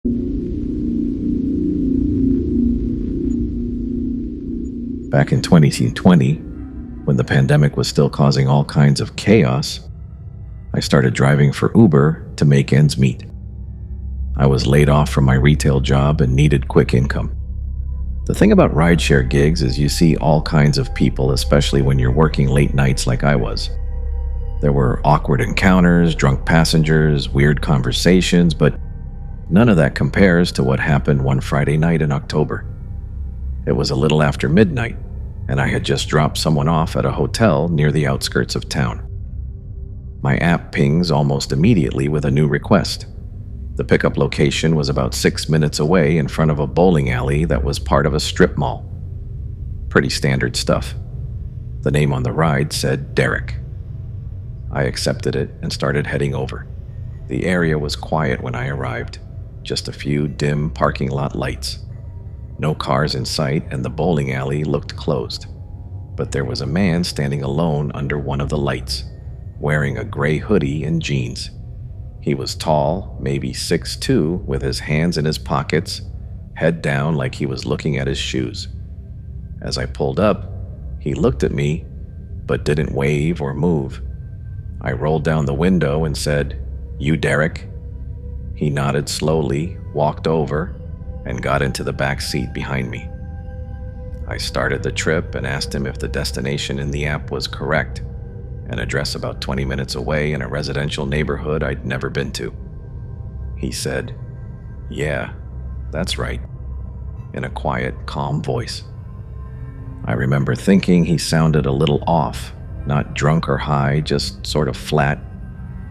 Back in 2020, when the pandemic was still causing all kinds of chaos, I started driving for Uber to make ends meet. I was laid off from my retail job and needed quick income. The thing about rideshare gigs is you see all kinds of people, especially when you're working late nights like I was. There were awkward encounters, drunk passengers, weird conversations, but none of that compares to what happened one Friday night in October. It was a little after midnight, and I had just dropped someone off at a hotel near the outskirts of town. My app pings almost immediately with a new request. The pickup location was about 6 minutes away in front of a bowling alley that was part of a strip mall. Pretty standard stuff. The name on the ride said Derek. I accepted it and started heading over. The area was quiet when I arrived, just a few dim parking lot lights. No cars in sight, and the bowling alley looked closed. But there was a man standing alone under one of the lights, wearing a gray hoodie and jeans. He was tall, maybe 6'2", with his hands in his pockets, head down like he was looking at his shoes. As I pulled up, he looked at me, but didn't wave or move. I rolled down the window and said, "You Derek?" He nodded slowly, walked over, and got into the back seat behind me. I started the trip and asked him if the destination in the app was correct, an address about 20 minutes away in a residential neighborhood I'd never been to. He said, "Yeah, that's right," in a quiet, calm voice. I remember thinking he sounded a little off, not drunk or high, just sort of flat,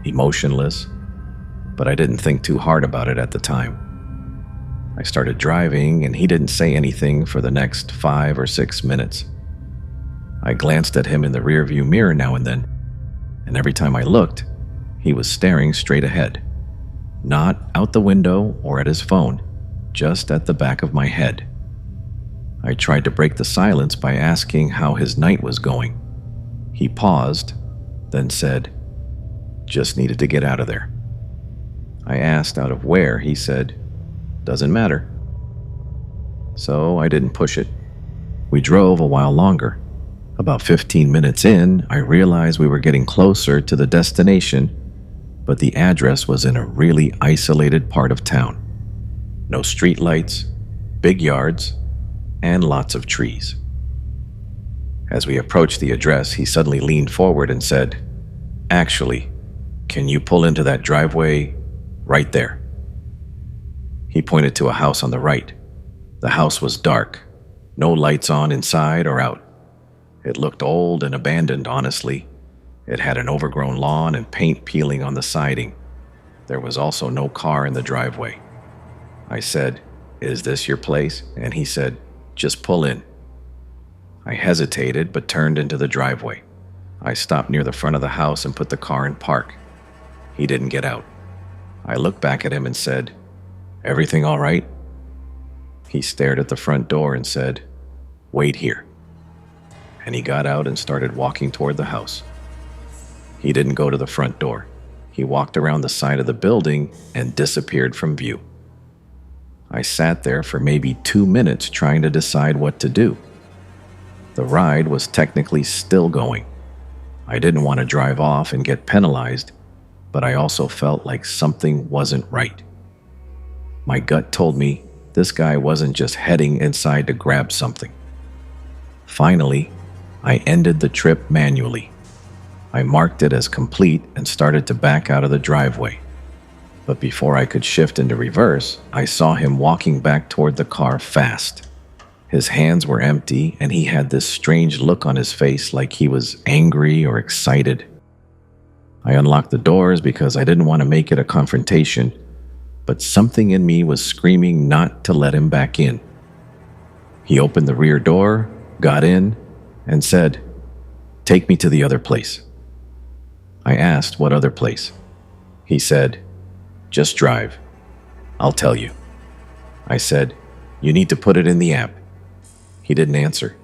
emotionless, but I didn't think too hard about it at the time. I started driving, and he didn't say anything for the next 5 or 6 minutes. I glanced at him in the rearview mirror now and then, and every time I looked, he was staring straight ahead. Not out the window or at his phone, just at the back of my head. I tried to break the silence by asking how his night was going. He paused, then said, "Just needed to get out of there." I asked out of where. He said, "Doesn't matter." So I didn't push it. We drove a while longer. About 15 minutes in, I realized we were getting closer to the destination, but the address was in a really isolated part of town. No streetlights, big yards, and lots of trees. As we approached the address, he suddenly leaned forward and said, "Actually, can you pull into that driveway right there?" He pointed to a house on the right. The house was dark, no lights on inside or out. It looked old and abandoned, honestly. It had an overgrown lawn and paint peeling on the siding. There was also no car in the driveway. I said, "Is this your place?" And he said, "Just pull in." I hesitated but turned into the driveway. I stopped near the front of the house and put the car in park. He didn't get out. I looked back at him and said, "Everything all right?" He stared at the front door and said, "Wait here." And he got out and started walking toward the house. He didn't go to the front door. He walked around the side of the building and disappeared from view. I sat there for maybe 2 minutes trying to decide what to do. The ride was technically still going. I didn't want to drive off and get penalized, but I also felt like something wasn't right. My gut told me this guy wasn't just heading inside to grab something. Finally, I ended the trip manually. I marked it as complete and started to back out of the driveway. But before I could shift into reverse, I saw him walking back toward the car fast. His hands were empty, and he had this strange look on his face like he was angry or excited. I unlocked the doors because I didn't want to make it a confrontation, but something in me was screaming not to let him back in. He opened the rear door, got in, and said, "Take me to the other place." I asked what other place. He said, "Just drive. I'll tell you." I said, "You need to put it in the app." He didn't answer.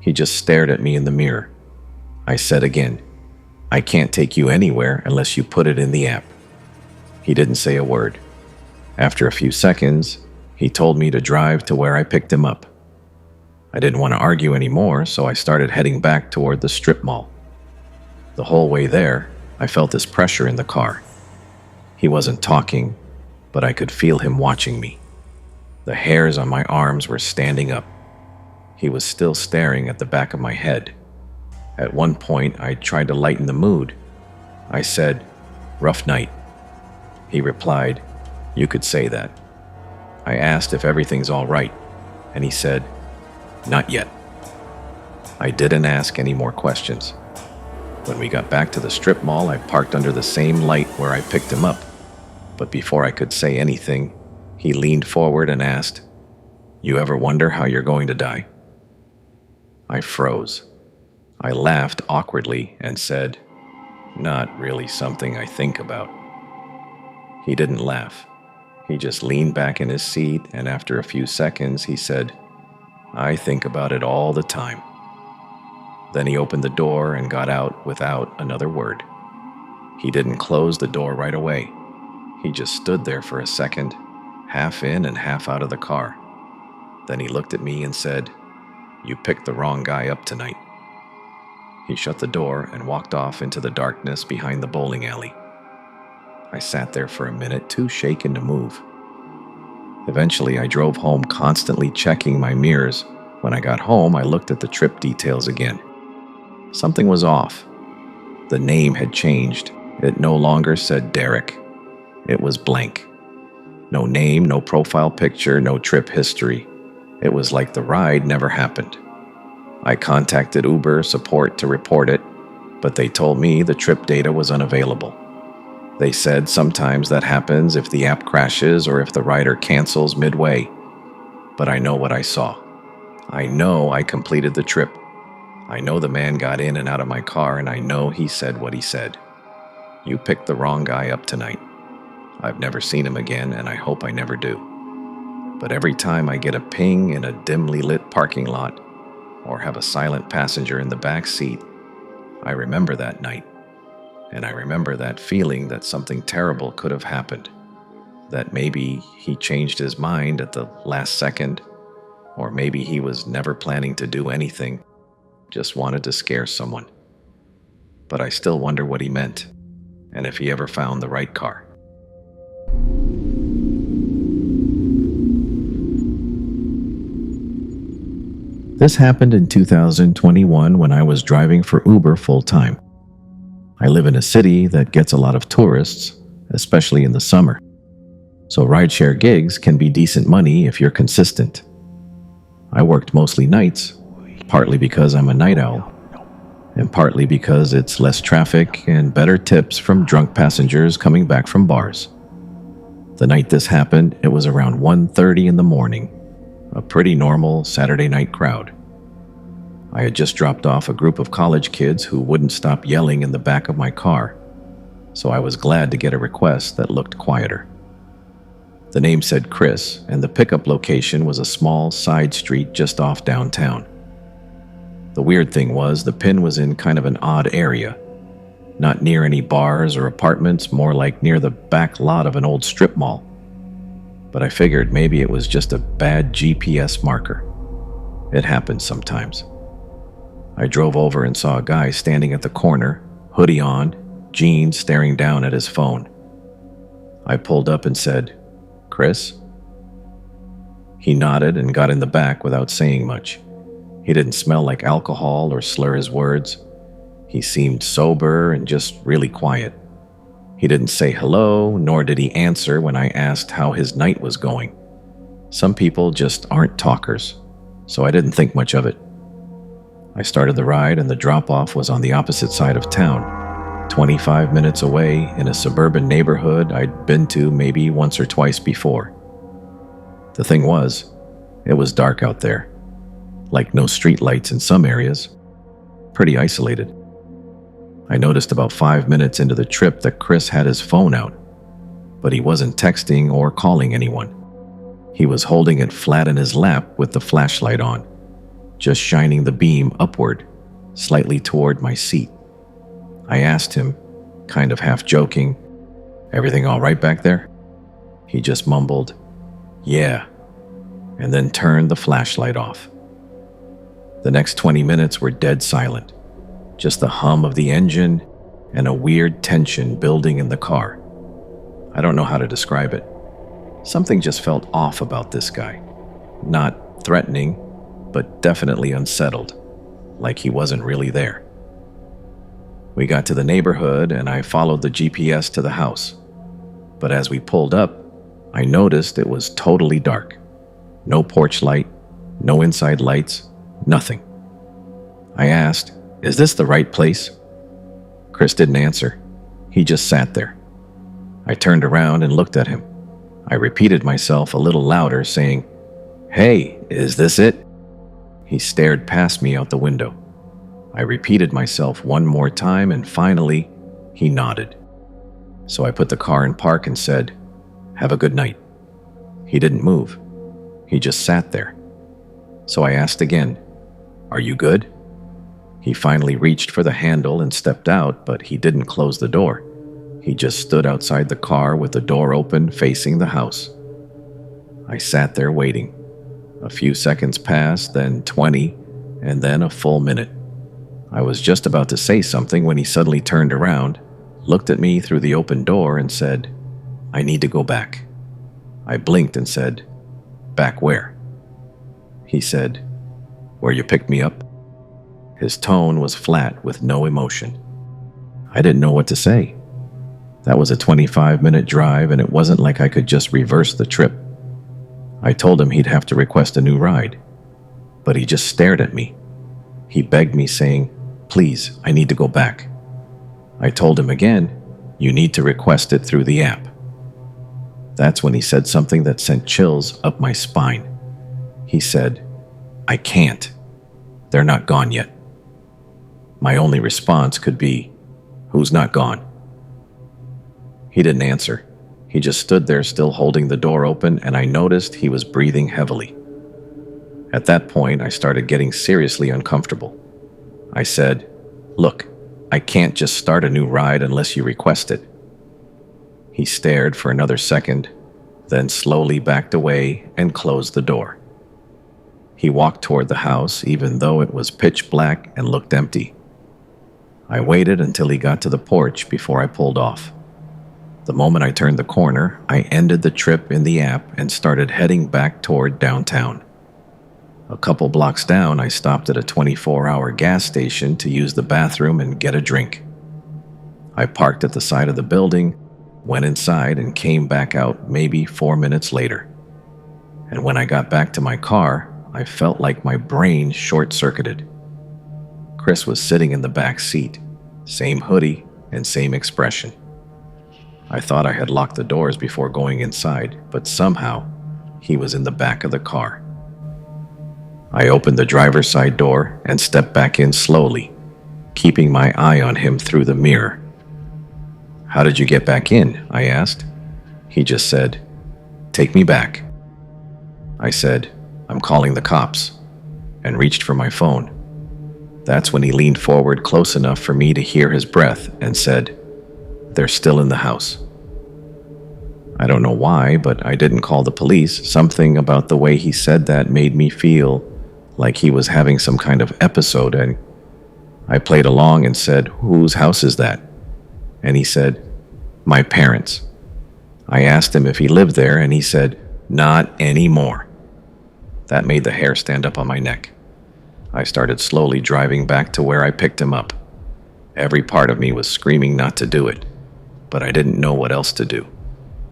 He just stared at me in the mirror. I said again, "I can't take you anywhere unless you put it in the app." He didn't say a word. After a few seconds, he told me to drive to where I picked him up. I didn't want to argue anymore, so I started heading back toward the strip mall. The whole way there, I felt this pressure in the car. He wasn't talking, but I could feel him watching me. The hairs on my arms were standing up. He was still staring at the back of my head. At one point, I tried to lighten the mood. I said, "Rough night." He replied, "You could say that." I asked if everything's all right, and he said, "Not yet." I didn't ask any more questions. When we got back to the strip mall, I parked under the same light where I picked him up. But before I could say anything, he leaned forward and asked, "You ever wonder how you're going to die?" I froze. I laughed awkwardly and said, "Not really something I think about." He didn't laugh. He just leaned back in his seat, and after a few seconds, he said, "I think about it all the time." Then he opened the door and got out without another word. He didn't close the door right away. He just stood there for a second, half in and half out of the car. Then he looked at me and said, "You picked the wrong guy up tonight." He shut the door and walked off into the darkness behind the bowling alley. I sat there for a minute, too shaken to move. Eventually, I drove home, constantly checking my mirrors. When I got home, I looked at the trip details again. Something was off. The name had changed. It no longer said Derek. It was blank. No name, no profile picture, no trip history. It was like the ride never happened. I contacted Uber support to report it, but they told me the trip data was unavailable. They said sometimes that happens if the app crashes or if the rider cancels midway. But I know what I saw. I know I completed the trip. I know the man got in and out of my car, and I know he said what he said. "You picked the wrong guy up tonight." I've never seen him again, and I hope I never do. But every time I get a ping in a dimly lit parking lot, or have a silent passenger in the back seat, I remember that night. And I remember that feeling that something terrible could have happened. That maybe he changed his mind at the last second, or maybe he was never planning to do anything, just wanted to scare someone. But I still wonder what he meant, and if he ever found the right car. This happened in 2021 when I was driving for Uber full-time. I live in a city that gets a lot of tourists, especially in the summer. So rideshare gigs can be decent money if you're consistent. I worked mostly nights, partly because I'm a night owl, and partly because it's less traffic and better tips from drunk passengers coming back from bars. The night this happened, it was around 1:30 in the morning, a pretty normal Saturday night crowd. I had just dropped off a group of college kids who wouldn't stop yelling in the back of my car, so I was glad to get a request that looked quieter. The name said Chris, and the pickup location was a small side street just off downtown. The weird thing was, the pin was in kind of an odd area, not near any bars or apartments, more like near the back lot of an old strip mall. But I figured maybe it was just a bad GPS marker. It happens sometimes. I drove over and saw a guy standing at the corner, hoodie on, jeans, staring down at his phone. I pulled up and said, "Chris?" He nodded and got in the back without saying much. He didn't smell like alcohol or slur his words. He seemed sober and just really quiet. He didn't say hello, nor did he answer when I asked how his night was going. Some people just aren't talkers, so I didn't think much of it. I started the ride, and the drop-off was on the opposite side of town, 25 minutes away in a suburban neighborhood I'd been to maybe once or twice before. The thing was, it was dark out there, like no street lights in some areas, pretty isolated. I noticed about 5 minutes into the trip that Chris had his phone out, but he wasn't texting or calling anyone. He was holding it flat in his lap with the flashlight on, just shining the beam upward, slightly toward my seat. I asked him, kind of half joking, "Everything all right back there?" He just mumbled, "Yeah," and then turned the flashlight off. The next 20 minutes were dead silent, just the hum of the engine and a weird tension building in the car. I don't know how to describe it. Something just felt off about this guy. Not threatening, but definitely unsettled, like he wasn't really there. We got to the neighborhood and I followed the GPS to the house. But as we pulled up, I noticed it was totally dark. No porch light, no inside lights, nothing. I asked, "Is this the right place?" Chris didn't answer. He just sat there. I turned around and looked at him. I repeated myself a little louder, saying, "Hey, is this it?" He stared past me out the window. I repeated myself one more time and finally, he nodded. So I put the car in park and said, "Have a good night." He didn't move. He just sat there. So I asked again, "Are you good?" He finally reached for the handle and stepped out, but he didn't close the door. He just stood outside the car with the door open facing the house. I sat there waiting. A few seconds passed, then 20, and then a full minute. I was just about to say something when he suddenly turned around, looked at me through the open door and said, "I need to go back." I blinked and said, "Back where?" He said, "Where you picked me up." His tone was flat with no emotion. I didn't know what to say. That was a 25-minute drive and it wasn't like I could just reverse the trip. I told him he'd have to request a new ride, but he just stared at me. He begged me saying, "Please, I need to go back." I told him again, "You need to request it through the app." That's when he said something that sent chills up my spine. He said, "I can't. They're not gone yet." My only response could be, "Who's not gone?" He didn't answer. He just stood there still holding the door open, and I noticed he was breathing heavily. At that point, I started getting seriously uncomfortable. I said, "Look, I can't just start a new ride unless you request it." He stared for another second, then slowly backed away and closed the door. He walked toward the house even though it was pitch black and looked empty. I waited until he got to the porch before I pulled off. The moment I turned the corner, I ended the trip in the app and started heading back toward downtown. A couple blocks down, I stopped at a 24-hour gas station to use the bathroom and get a drink. I parked at the side of the building, went inside, and came back out maybe 4 minutes later. And when I got back to my car, I felt like my brain short-circuited. Chris was sitting in the back seat, same hoodie and same expression. I thought I had locked the doors before going inside, but somehow he was in the back of the car. I opened the driver's side door and stepped back in slowly, keeping my eye on him through the mirror. "How did you get back in?" I asked. He just said, "Take me back." I said, "I'm calling the cops," and reached for my phone. That's when he leaned forward close enough for me to hear his breath and said, "They're still in the house." I don't know why, but I didn't call the police. Something about the way he said that made me feel like he was having some kind of episode, and I played along and said, "Whose house is that?" And he said, "My parents." I asked him if he lived there, and he said, "Not anymore." That made the hair stand up on my neck. I started slowly driving back to where I picked him up. Every part of me was screaming not to do it, but I didn't know what else to do.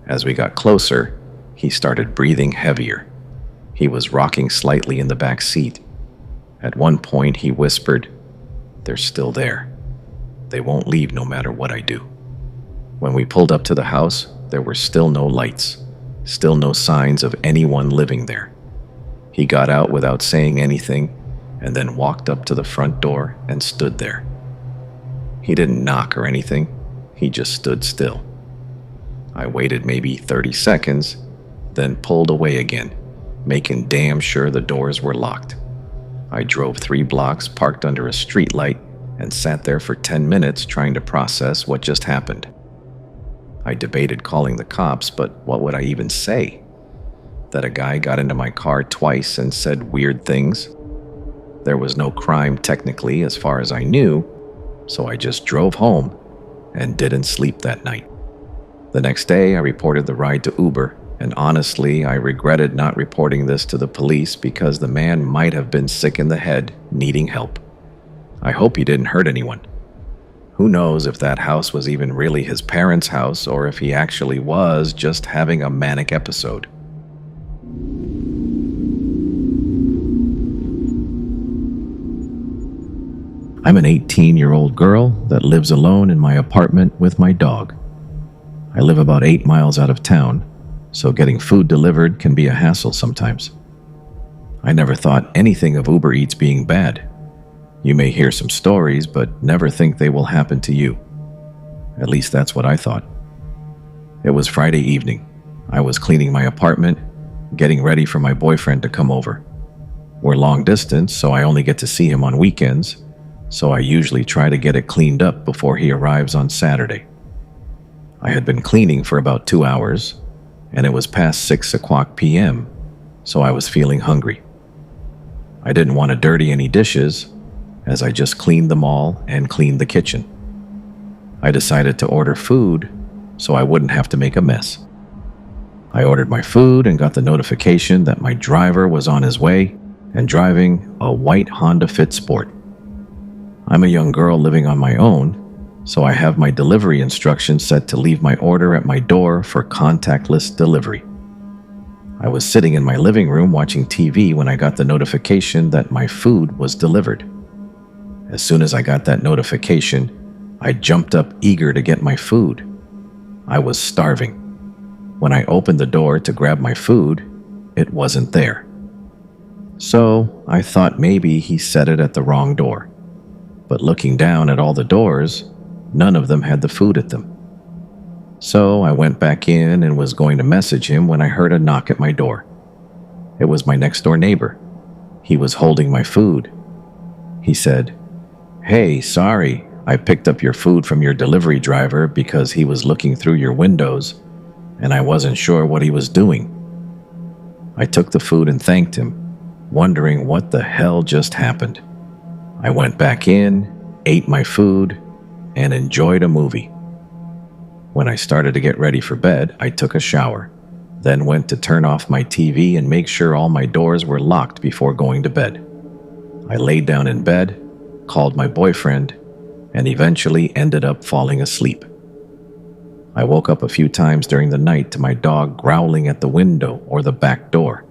As we got closer, he started breathing heavier. He was rocking slightly in the back seat. At one point, he whispered, "They're still there. They won't leave no matter what I do." When we pulled up to the house, there were still no lights, still no signs of anyone living there. He got out without saying anything and then walked up to the front door and stood there. He didn't knock or anything. He just stood still. I waited maybe 30 seconds, then pulled away again, making damn sure the doors were locked. I drove 3 blocks, parked under a street light, and sat there for 10 minutes trying to process what just happened. I debated calling the cops, but what would I even say? That a guy got into my car twice and said weird things? There was no crime technically as far as I knew, so I just drove home and didn't sleep that night. The next day, I reported the ride to Uber, and honestly, I regretted not reporting this to the police because the man might have been sick in the head, needing help. I hope he didn't hurt anyone. Who knows if that house was even really his parents' house or if he actually was just having a manic episode. I'm an 18-year-old girl that lives alone in my apartment with my dog. I live about 8 miles out of town, so getting food delivered can be a hassle sometimes. I never thought anything of Uber Eats being bad. You may hear some stories, but never think they will happen to you. At least that's what I thought. It was Friday evening. I was cleaning my apartment, getting ready for my boyfriend to come over. We're long distance, so I only get to see him on weekends, so I usually try to get it cleaned up before he arrives on Saturday. I had been cleaning for about 2 hours, and it was past 6 o'clock p.m., so I was feeling hungry. I didn't want to dirty any dishes, as I just cleaned them all and cleaned the kitchen. I decided to order food so I wouldn't have to make a mess. I ordered my food and got the notification that my driver was on his way and driving a white Honda Fit Sport. I'm a young girl living on my own, so I have my delivery instructions set to leave my order at my door for contactless delivery. I was sitting in my living room watching TV when I got the notification that my food was delivered. As soon as I got that notification, I jumped up eager to get my food. I was starving. When I opened the door to grab my food, it wasn't there. So I thought maybe he set it at the wrong door. But looking down at all the doors, none of them had the food at them. So I went back in and was going to message him when I heard a knock at my door. It was my next door neighbor. He was holding my food. He said, "Hey, sorry, I picked up your food from your delivery driver because he was looking through your windows and I wasn't sure what he was doing." I took the food and thanked him, wondering what the hell just happened. I went back in, ate my food, and enjoyed a movie. When I started to get ready for bed, I took a shower, then went to turn off my TV and make sure all my doors were locked before going to bed. I laid down in bed, called my boyfriend, and eventually ended up falling asleep. I woke up a few times during the night to my dog growling at the window or the back door.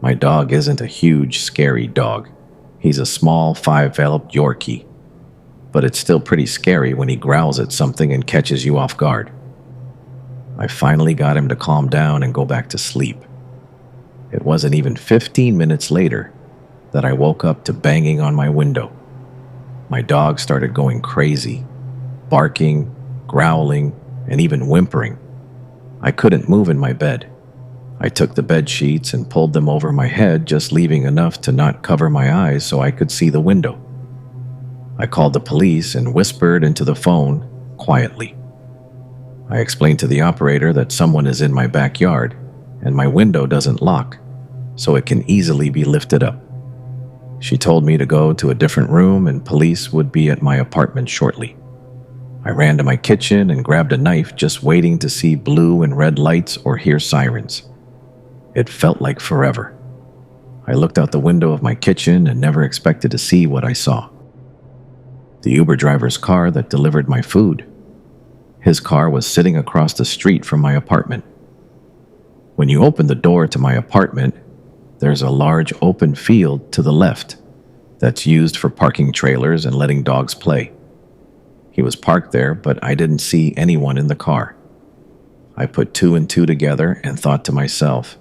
My dog isn't a huge, scary dog. He's a small 5-valve Yorkie, but it's still pretty scary when he growls at something and catches you off guard. I finally got him to calm down and go back to sleep. It wasn't even 15 minutes later that I woke up to banging on my window. My dog started going crazy, barking, growling, and even whimpering. I couldn't move in my bed. I took the bed sheets and pulled them over my head, just leaving enough to not cover my eyes so I could see the window. I called the police and whispered into the phone quietly. I explained to the operator that someone is in my backyard and my window doesn't lock, so it can easily be lifted up. She told me to go to a different room and police would be at my apartment shortly. I ran to my kitchen and grabbed a knife, just waiting to see blue and red lights or hear sirens. It felt like forever. I looked out the window of my kitchen and never expected to see what I saw. The Uber driver's car that delivered my food. His car was sitting across the street from my apartment. When you open the door to my apartment, there's a large open field to the left that's used for parking trailers and letting dogs play. He was parked there, but I didn't see anyone in the car. I put 2 and 2 together and thought to myself,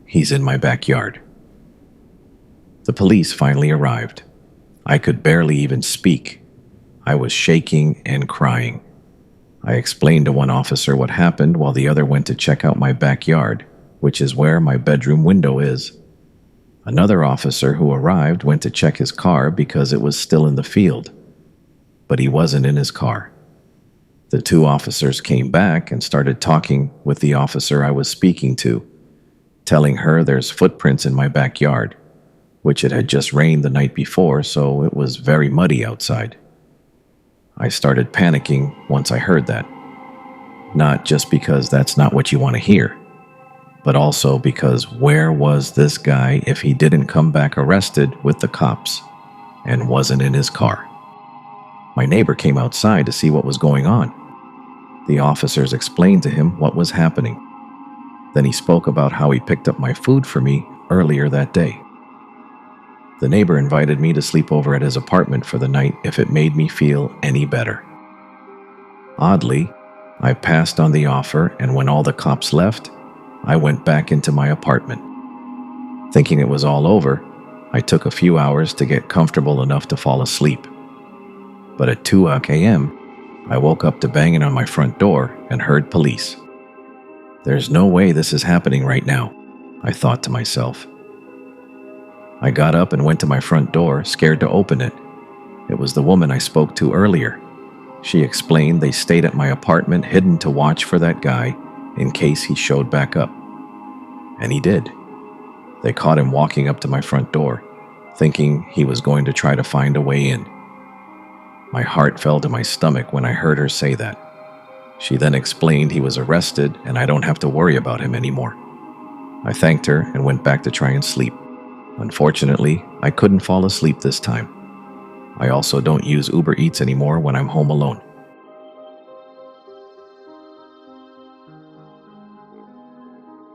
he's in my backyard. The police finally arrived. I could barely even speak. I was shaking and crying. I explained to one officer what happened while the other went to check out my backyard, which is where my bedroom window is. Another officer who arrived went to check his car because it was still in the field, but he wasn't in his car. The two officers came back and started talking with the officer I was speaking to, telling her there's footprints in my backyard, which it had just rained the night before, so it was very muddy outside. I started panicking once I heard that. Not just because that's not what you want to hear, but also because where was this guy if he didn't come back arrested with the cops and wasn't in his car? My neighbor came outside to see what was going on. The officers explained to him what was happening. Then he spoke about how he picked up my food for me earlier that day. The neighbor invited me to sleep over at his apartment for the night if it made me feel any better. Oddly, I passed on the offer, and when all the cops left, I went back into my apartment. Thinking it was all over, I took a few hours to get comfortable enough to fall asleep. But at 2 a.m., I woke up to banging on my front door and heard police. There's no way this is happening right now, I thought to myself. I got up and went to my front door, scared to open it. It was the woman I spoke to earlier. She explained they stayed at my apartment hidden to watch for that guy in case he showed back up. And he did. They caught him walking up to my front door, thinking he was going to try to find a way in. My heart fell to my stomach when I heard her say that. She then explained he was arrested and I don't have to worry about him anymore. I thanked her and went back to try and sleep. Unfortunately, I couldn't fall asleep this time. I also don't use Uber Eats anymore when I'm home alone.